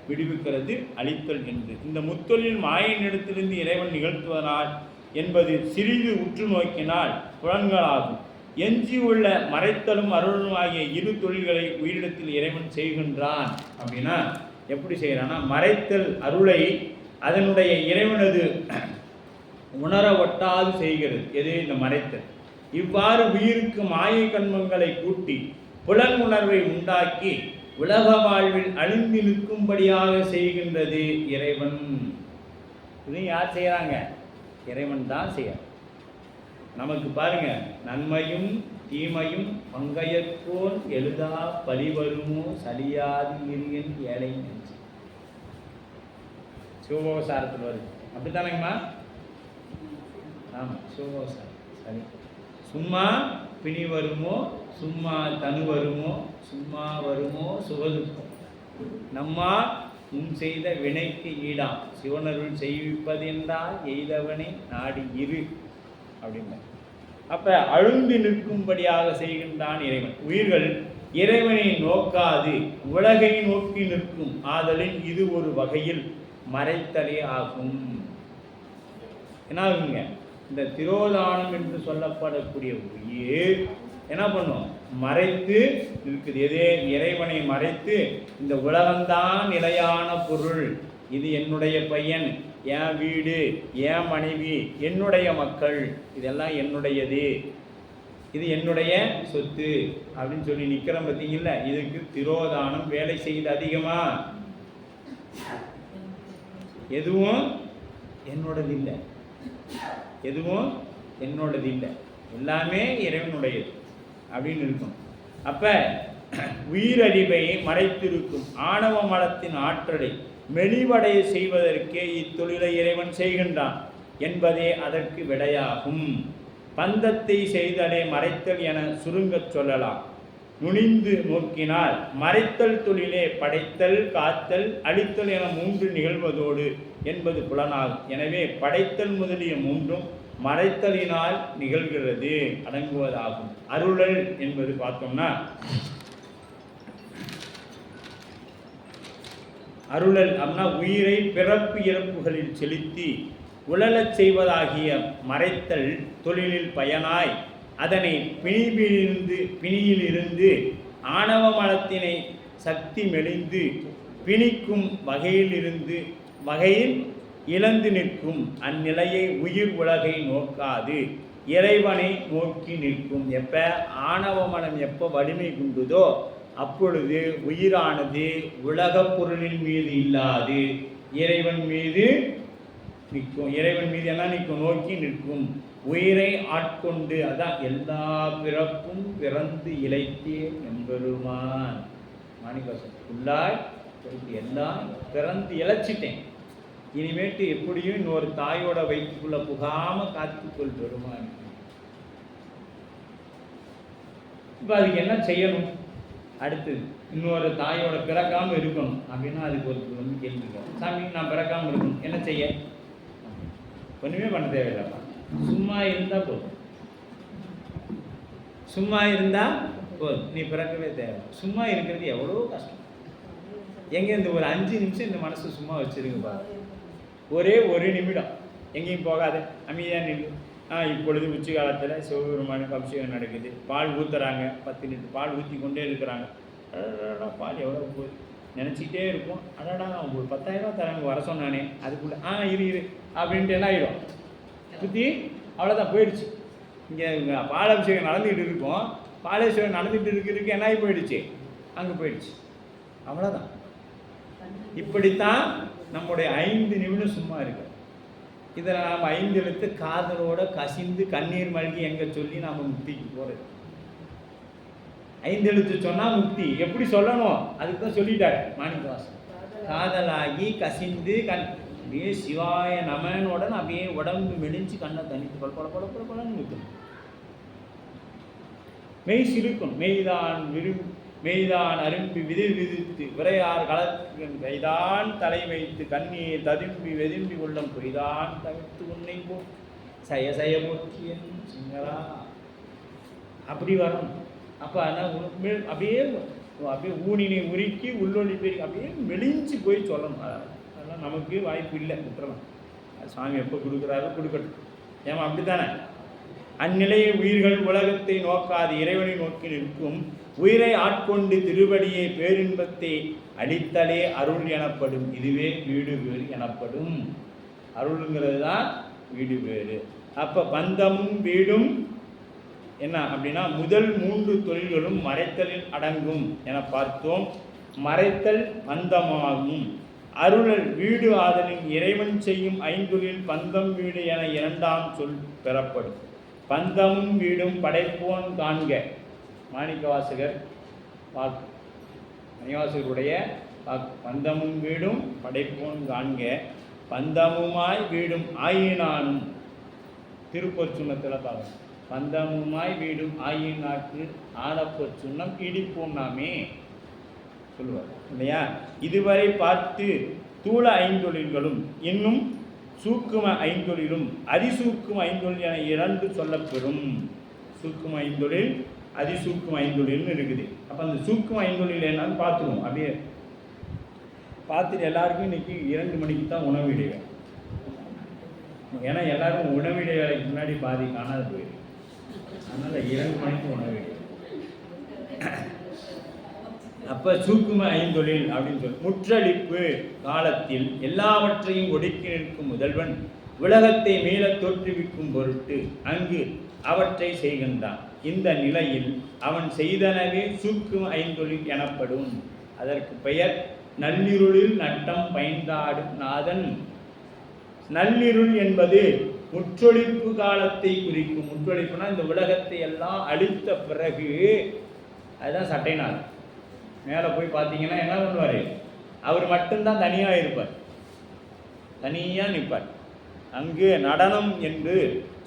விடுவிக்கிறது அழித்தல் என்று. இந்த முத்தொழில் மாயினிடத்திலிருந்து இறைவன் நிகழ்த்துவதால் என்பது சிறிது உற்று நோக்கினால் புலன்களாகும். எஞ்சியுள்ள மறைத்தலும் அருளும் ஆகிய இரு தொழில்களை உயிரிடத்தில் இறைவன் செய்கின்றான். அப்படின்னா எப்படி செய்கிறான்னா, மறைத்தல் அருளை அதனுடைய இறைவனது உணர ஒட்டாது செய்கிறது. எது? இந்த மறைத்தல். இவ்வாறு உயிருக்கு மாயை கண்மங்களை கூட்டி புலன் உணர்வை உண்டாக்கி உலக வாழ்வில் அழிந்து நிற்கும்படியாக செய்கின்றது இறைவன். இது யார் செய்கிறாங்க? இறைவன் தான் செய்ய. நமக்கு பாருங்க, நன்மையும் தீமையும் பங்கையற்கோன் எழுதா பழிவருமோ சலியாது இருகின் ஏழை நெஞ்சு. சிவபோகசாரத்தில் வருது, அப்படித்தானேங்கம்மா? ஆமாம், சிவபோகசாரம். சரி, சும்மா பிணி வருமோ, சும்மா தனு வருமோ, சும்மா வருமோ சுகதுக்கம், நம்மா முன் செய்த வினைக்கு ஈடாம் சிவனருள் செய்விப்பதென்றால் எய்தவனை நாடி இரு அப்படின்னா. அப்போ அழுந்து நிற்கும்படியாக செய்கின்றான் இறைவன். உயிர்கள் இறைவனை நோக்காது உலகை நோக்கி நிற்கும் ஆதலின் இது ஒரு வகையில் மறைத்தலே ஆகும். என்ன ஆகுங்க? இந்த திரோதானம் என்று சொல்லப்படக்கூடிய உயிர் என்ன பண்ணும்? மறைத்து இருக்குது. எதே? இறைவனை மறைத்து இந்த உலகம்தான் நிலையான பொருள், இது என்னுடைய பையன், என் வீடு, என் மனைவி, என்னுடைய மக்கள், இதெல்லாம் என்னுடையது, இது என்னுடைய சொத்து அப்படின்னு சொல்லி நிற்கிறோம் பார்த்தீங்களா? இதுக்கு திரோதானம் வேலை செய்து அதிகமா? எதுவும் என்னோடது இல்லை, எதுவும் என்னோடது இல்லை, எல்லாமே இறைவனுடையது அப்படின்னு இருக்கும். அப்ப உயிரறிவை மறைத்திருக்கும் ஆணவ மலத்தின் ஆற்றலை மெலிவடைய செய்வதற்கே இத்தொழிலை இறைவன் செய்கின்றான் என்பதே அதற்கு விடையாகும். பந்தத்தை செய்தலே மறைத்தல் என சுருங்கச் சொல்லலாம். நுனிந்து நோக்கினால் மறைத்தல் தொழிலே படைத்தல், காத்தல், அழித்தல் என 3 நிகழ்வதோடு என்பது புலனாகும். எனவே படைத்தல் முதலிய 3ம் மறைத்தலினால் நிகழ்கிறது, அடங்குவதாகும். அருளல் என்பது பார்த்தோம்னா, அருளல் அப்படின்னா உயிரை பிறப்பு இறப்புகளில் செலுத்தி உழலச் செய்வதாகிய மறைத்தல் தொழிலில் பயனாய் அதனை பிணியிலிருந்து ஆணவ மலத்தினை சக்தி மெலிந்து பிணிக்கும் வகையில் இழந்து நிற்கும் அந்நிலையை உயிர் உலகை நோக்காது இறைவனை நோக்கி நிற்கும். எப்ப ஆணவ மலம் எப்போ வலிமை குண்டுதோ அப்பொழுது உயிரானது உலகப் பொருளின் மீது இல்லாது இறைவன் மீது நிற்கும். இறைவன் மீது என்ன நிற்கும்? நோக்கி நிற்கும். உயிரை ஆட்கொண்டு, அதான் எல்லா பிறப்பும் பிறந்து இழைத்தேன் எம்பெருமான். மாணிக்கவாசகர் உள்ளாய் எல்லாம் பிறந்து இழைச்சிட்டேன், இனிமேட்டு எப்படியும் இன்னொரு தாயோட வயிற்றுக்குள்ள புகாம காத்துக்கொள் பெருமான். இப்போ அதுக்கு என்ன செய்யணும்? அடுத்தது இன்னொரு தாயோட பிறக்காம இருக்கணும் அப்படின்னா அதுக்கு ஒரு கேள்வி, சாமி நான் பிறக்காம இருக்கணும், என்ன செய்ய? ஒன்றுமே பண்ண தேவையில்லைப்பா, சும்மா இருந்தால் போதும். சும்மா இருந்தால் போதும், நீ பிறக்கவே தேவை. சும்மா இருக்கிறது எவ்வளோ கஷ்டம். எங்கே இந்த ஒரு 5 நிமிஷம் இந்த மனசு சும்மா வச்சுருங்கப்பா, ஒரே 1 நிமிடம் எங்கேயும் போகாத, அமைதியாக நின்று. இப்பொழுது உச்சி காலத்தில் சிவபெருமானுக்கு அபிஷேகம் நடக்குது, பால் ஊற்றுறாங்க, 10 லிட்டர் பால் ஊற்றி கொண்டே இருக்கிறாங்க. அடடா பால் எவ்வளோ போகுது நினச்சிக்கிட்டே இருக்கும். அடடா ஒரு 10,000 ரூபா தராங்க, வர சொன்னானே, அதுக்குள்ளே இரு அப்படின்ட்டு என்ன ஆகிடும், சுற்றி அவ்வளோதான் போயிடுச்சு. இங்கே பாலாபிஷேகம் நடந்துக்கிட்டு இருக்கும், பாலாபிஷேகம் நடந்துகிட்டு இருக்கிறதுக்கு என்ன ஆகி போயிடுச்சு, அங்கே போயிடுச்சு, அவ்வளோதான். இப்படித்தான் நம்முடைய 5 நிமிடம் சும்மா இருக்கு. இதில் நாம் 5 எழுத்து காதலோட கசிந்து கண்ணீர் மல்கி எங்கே சொல்லி நாம் முக்திக்கு போகிறது. 5 எழுத்து சொன்னால் முக்தி எப்படி சொல்லணும் அதுக்கு தான் சொல்லிட்டாரு மாணிக்கவாசகர். காதலாகி கசிந்து அப்படியே சிவாய நமனோட அப்படியே உடம்பு மெலிஞ்சு கண்ணை தனித்து பழன்னு நிற்கணும். மெய் சிலுக்கணும். மெய்தான் அரும்பி விதித்து விரையார் கலக்கும் கைதான் தலை வைத்து கண்ணீர் ததும்பி வெதும்பி உள்ளம் பொய்தான் தவிர்த்து உன்னை போ சய போற்றியன் சிங்கரா அப்படி வரணும். அப்போ அப்படியே ஊனினை உருக்கி உள்ளொளி பெருக்கி அப்படியே மெலிஞ்சு போய் சொல்லணும். அதெல்லாம் நமக்கு வாய்ப்பு இல்லை, விட்டுறலாம். சாமி எப்போ கொடுக்குறாரோ கொடுக்கட்டும். ஏமா அப்படி தானே? அந்நிலையை உயிர்கள் உலகத்தை நோக்காது இறைவனை நோக்கி நிற்கும். உயிரை ஆட்கொண்டு திருவடியை பேரின்பத்தை அளித்தலே அருள் எனப்படும். இதுவே வீடு வேறு எனப்படும். அருளுங்கிறது தான் வீடு வேறு. அப்போ பந்தமும் வீடும் என்ன அப்படின்னா முதல் 3 தொழில்களும் மறைத்தலில் அடங்கும் என பார்த்தோம். மறைத்தல் பந்தமாகும். அருளல் வீடு ஆதலின் இறைவன் செய்யும் 5 பந்தம் வீடு என 2ஆம் சொல் பெறப்படும். பந்தமும் வீடும் படைப்போன் காண்க. மாணிக்கவாசகர் வாக்கு, மணிவாசகருடைய வாக்கு. பந்தமும் வீடும் படைப்போன் காண்க, பந்தமுமாய் வீடும் ஆயினானும். திருப்பொற்சுண்ணத்தில் பார்க்க, பந்தமுமாய் வீடும் ஆயினாக்கு ஆனப்பொற்சுண்ணம் இடிப்போம் நாமே சொல்லுவார் இல்லையா? இதுவரை பார்த்து தூள 5 இன்னும் சூக்கும 5 அதிசூக்கும 5 என 2 சொல்லப்பெறும். சூக்கும 5 அதிசூக்கும 5 இருக்குது. அப்போ அந்த சூக்கும 5 என்னன்னு பார்த்துருவோம். அப்படியே பார்த்துட்டு எல்லாருக்கும் இன்னைக்கு 2 மணிக்கு தான் உணவு இடைவேளை. ஏன்னா எல்லாரும் உணவு இடைவேளைக்கு முன்னாடி பாதி காணாது போயிடும். அதனால் 2 மணிக்கு உணவு இடைவேளை. அப்போ சூக்கும ஐந்தொழில் அப்படின்னு சொல்லி முற்றளிப்பு காலத்தில் எல்லாவற்றையும் ஒடுக்கி நிற்கும் முதல்வன் உலகத்தை மேல தோற்றுவிக்கும் பொருட்டு அங்கு அவற்றை செய்கின்றான். இந்த நிலையில் அவன் செய்தனவே சூக்கும ஐந்தொழில் எனப்படும். அதற்கு பெயர் நள்ளிருளில் நட்டம் பயந்தாடும் நாதன். நள்ளிருள் என்பது முற்றொழிப்பு காலத்தை குறிக்கும். முற்றொழிப்புனா இந்த உலகத்தை எல்லாம் அழித்த பிறகு, அதுதான் சட்டைநாள். மேலே போய் பார்த்தீங்கன்னா என்ன பண்ணுவார், அவர் மட்டும்தான் தனியாக இருப்பார், தனியாக நிற்பார். அங்கு நடனம் என்று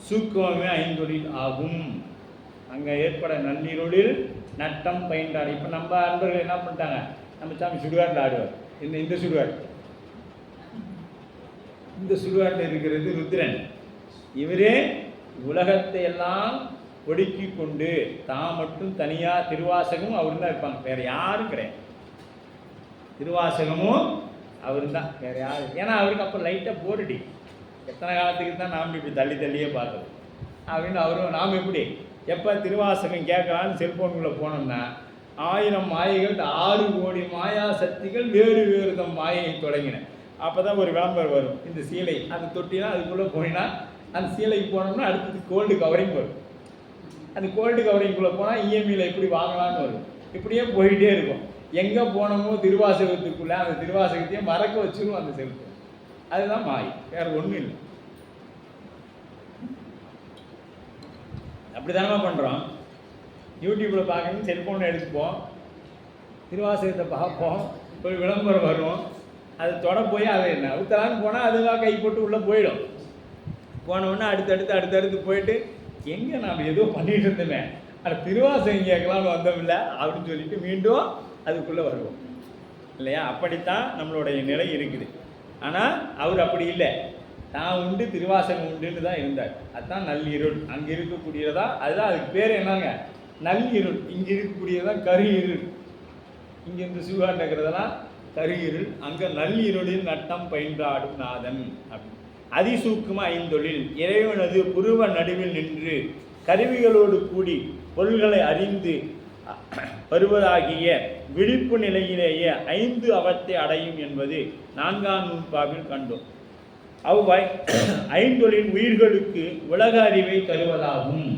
சூக்குமமே ஐந்தொழில் ஆகும். அங்கே ஏற்பட நள்ளிருளில் நட்டம் பயின்றாடு. இப்போ நம்ம அன்பர்கள் என்ன பண்ணிட்டாங்க, நம்ம சாமி சுடுகாட்டில் ஆடுவார். இந்த சுடுகாட்டு, இந்த சுடுகாட்டில் இருக்கிறது ருத்ரன். இவரே உலகத்தை எல்லாம் ஒடுக்கி கொண்டு தான் மட்டும் தனியாக, திருவாசகமும் அவர் தான் இருப்பாங்க, வேறு யாரும் கிடையாது. திருவாசகமும் அவர் தான், வேறு யாரும். ஏன்னா அவருக்கு அப்போ லைட்டாக போரடி, எத்தனை காலத்துக்கு தான் நாம் இப்படி தள்ளி தள்ளியே பார்க்குறோம் அப்படின்னு அவரும். நாம் எப்படி எப்போ திருவாசகம் கேட்கலான்னு செல்ஃபோனுக்குள்ளே போனோம்னா 1000 மாயைகள், 6 கோடி மாயா சக்திகள் வேறு வேறு தம் மாயை தொடங்கின. அப்போ தான் ஒரு விளம்பரம் வரும், இந்த சீலை அது தொட்டினா அதுக்குள்ளே போனீங்கன்னா அந்த சீலைக்கு போனோம்னா அடுத்தது கோல்டு கவரிங் வரும். அந்த கோல்டு கவரிங்குள்ளே போனால் இஎம்ஐயில் எப்படி வாங்கலான்னு வரும். இப்படியே போயிட்டே இருக்கும். எங்கே போனோமோ திருவாசகத்துக்குள்ளே அந்த திருவாசகத்தையே மறக்க வச்சிடும் அந்த செல்ஃபோன். அதுதான் மாய், வேறு ஒன்றும் இல்லை. அப்படி தானே பண்ணுறோம். யூடியூப்பில் பார்க்கணும், செல்ஃபோனை எடுத்துப்போம், திருவாசகத்தை பார்ப்போம், ஒரு விளம்பரம் வரும், அது தொட போய் அதை நவுத்தலான்னு போனால் அதுவாக கை போட்டு உள்ளே போயிடும். போனோடனே அடுத்தடுத்து போயிட்டு எங்கே நாம் ஏதோ பண்ணிகிட்டு இருந்தோமே, அது திருவாசகம் கேட்கலாம்னு வந்தோம்ல அப்படின்னு சொல்லிட்டு மீண்டும் அதுக்குள்ளே வருவோம் இல்லையா. அப்படித்தான் நம்மளுடைய நிலை இருக்குது. ஆனால் அவர் அப்படி இல்லை, தான் உண்டு திருவாசகம் உண்டுன்னு தான் இருந்தார். அதுதான் நள்ளிருள். அங்கே இருக்கக்கூடியதா அதுதான் அதுக்கு பேர் என்னங்க, நள்ளிருள். இங்கே இருக்கக்கூடியதான் கரு இருள். இங்கே இந்த சுகார் நகரதெல்லாம் கரு இருள். அங்கே நள்ளிருளில் நட்டம் பயின்றாடும் நாதன். அப்படி அதிசூக்கும ஐந்தொழில் இறைவனது புருவ நடுவில் நின்று கருவிகளோடு கூடி பொருள்களை அறிந்து வருவதாகிய விழிப்பு நிலையிலேயே 5 அவத்தை அடையும் என்பது 4ஆம் நூற்பாவில் கண்டோம். அவ்வாய் ஐந்தொழில் உயிர்களுக்கு உலக அறிவை தருவதாகும்.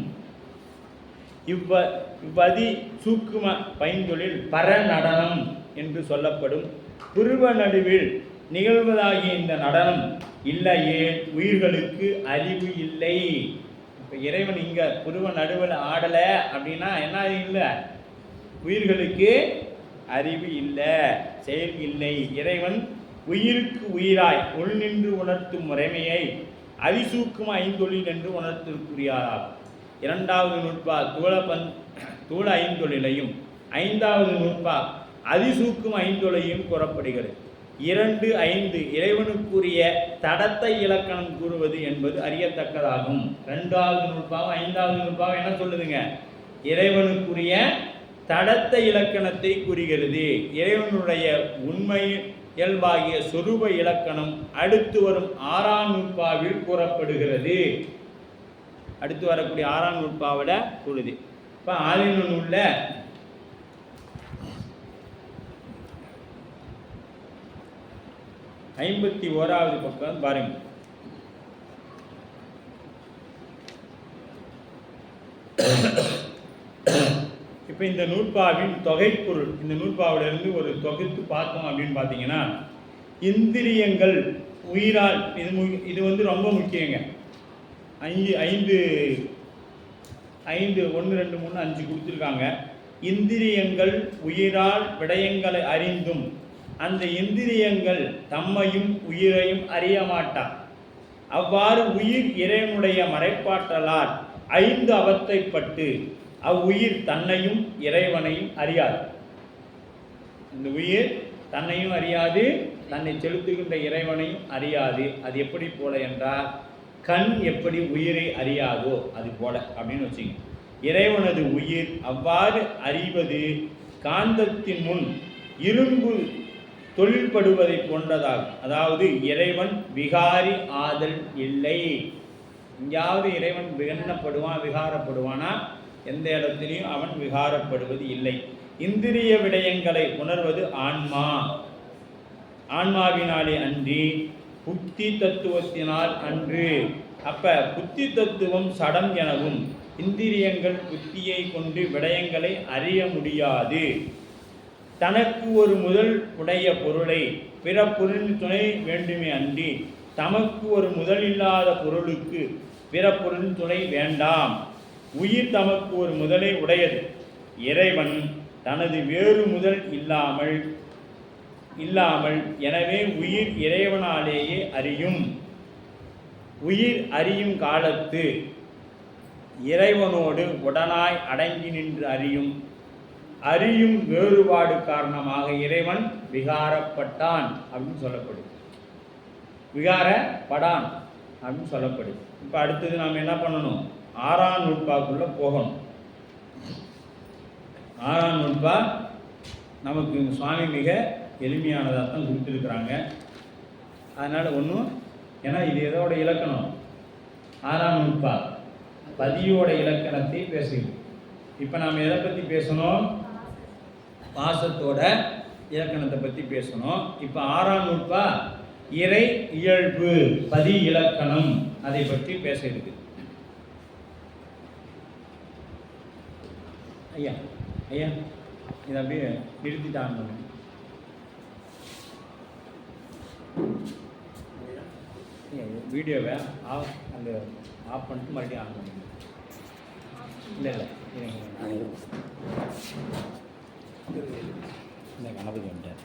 இவ்வதி சூக்கும பைந்தொழில் பரநடனம் என்று சொல்லப்படும். புருவ நடுவில் நிகழ்வதாகிய இந்த நடனம் இல்லையே உயிர்களுக்கு அறிவு இல்லை. இப்போ இறைவன் இங்கே புருவ நடுவில் ஆடலை அப்படின்னா என்ன இல்லை, உயிர்களுக்கு அறிவு இல்லை, செயல் இல்லை. இறைவன் உயிருக்கு உயிராய் உள் நின்று உணர்த்தும் முறைமையை அதிசூக்கும ஐந்தொழில் என்று உணர்த்திருக்கிறாராகும். 2வது நூற்பா தூள ஐந்தொழிலையும் 5வது நூற்பா அதிசூக்கும ஐந்தொழிலையும் கூறப்படுகிறது. 2, 5 இறைவனுக்குரிய தடத்தை இலக்கணம் கூறுவது என்பது அறியத்தக்கதாகும். 2வது நூற்பாவும் 5வது நூற்பாவும் என்ன சொல்லுதுங்க, இறைவனுக்குரிய தடத்த இலக்கணத்தை கூறுகிறது. இறைவனுடைய உண்மை இயல்பாகிய சொரூப இலக்கணம் அடுத்து வரும் 6ஆம் நூற்பாவில் கூறப்படுகிறது. அடுத்து வரக்கூடிய 6ஆம் நூற்பாவிட கூறுது. இப்போ ஆதின நூலில் 51வது பக்கம் பாருங்க. இப்போ இந்த நூற்பாவின் தொகைப்பொருள், இந்த நூற்பாவிலிருந்து ஒரு தொகுத்து பார்த்தோம் அப்படின்னு பார்த்தீங்கன்னா, இந்திரியங்கள் உயிரால் இது வந்து ரொம்ப முக்கியங்க. 5 1 2 3 5 கொடுத்துருக்காங்க. இந்திரியங்கள் உயிரால் விடயங்களை அறிந்தும் அந்த இந்திரியங்கள் தம்மையும் உயிரையும் அறிய மாட்டார். அவ்வாறு உயிர் இறைவனுடைய மறைப்பாற்றலால் 5 அவத்தைப்பட்டு அவ்வுயிர் தன்னையும் இறைவனையும் அறியாது. இந்த உயிர் தன்னையும் அறியாது, தன்னை செலுத்துகின்ற இறைவனையும் அறியாது. அது எப்படி போல என்றால், கண் எப்படி உயிரை அறியாதோ அது போல அப்படின்னு வச்சுங்க. இறைவனது உயிர் அவ்வாறு அறிவது காந்தத்தின் முன் இரும்பு தொழில்படுவதை போன்றதாகும். அதாவது இறைவன் விகாரி ஆதல் இல்லை. எங்கேயாவது இறைவன் விகரணப்படுவான், விகாரப்படுவானா? எந்த இடத்துலையும் அவன் விகாரப்படுவது இல்லை. இந்திரிய விடயங்களை உணர்வது ஆன்மா. ஆன்மாவினாலே அன்றி புத்தி தத்துவத்தினால் அன்று. அப்ப புத்தி தத்துவம் சடம் எனவும் இந்திரியங்கள் புத்தியை கொண்டு விடயங்களை அறிய முடியாது. தனக்கு ஒரு முதல் உடைய பொருளை பிற பொருளின் துணை வேண்டுமே அன்றி தமக்கு ஒரு முதல் இல்லாத பொருளுக்கு பிற பொருளின் துணை வேண்டாம். உயிர் தமக்கு ஒரு முதலை உடையது. இறைவன் தனது வேறு முதல் இல்லாமல் எனவே உயிர் இறைவனாலேயே அறியும். உயிர் அறியும் காலத்து இறைவனோடு உடனாய் அடங்கி நின்று அறியும் வேறுபாடு காரணமாக இறைவன் விகாரப்பட்டான் அப்படின்னு சொல்லப்படுது. விகாரப்படான் அப்படின்னு சொல்லப்படுது. இப்போ அடுத்தது நாம் என்ன பண்ணணும்? 6ஆம் நூற்பாக்குள்ளே போகணும். 6ஆம் நூற்பா நமக்கு சுவாமி மிக எளிமையானதாக தான் கொடுத்துருக்குறாங்க. அதனால் ஒன்றும், ஏன்னா இது எதோட இலக்கணம்? 6ஆம் நூற்பா பதியோட இலக்கணத்தை பேசுகிறோம். இப்போ நாம் எதை பற்றி பேசணும்? பாசத்தோட இலக்கணத்தை பற்றி பேசணும். இப்போ 6ஆம் நூற்பா இறை இயல்பு பதி இலக்கணம் அதை பற்றி பேச இருக்கு. ஐயா ஐயா இதை அப்படியே நிறுத்திட்டாங்க. வீடியோவை அந்த ஆஃப் பண்ணிட்டு மறுபடியும் ஆன் பண்ணுங்க. இல்லை இந்த கணபதி வந்துட்டார்.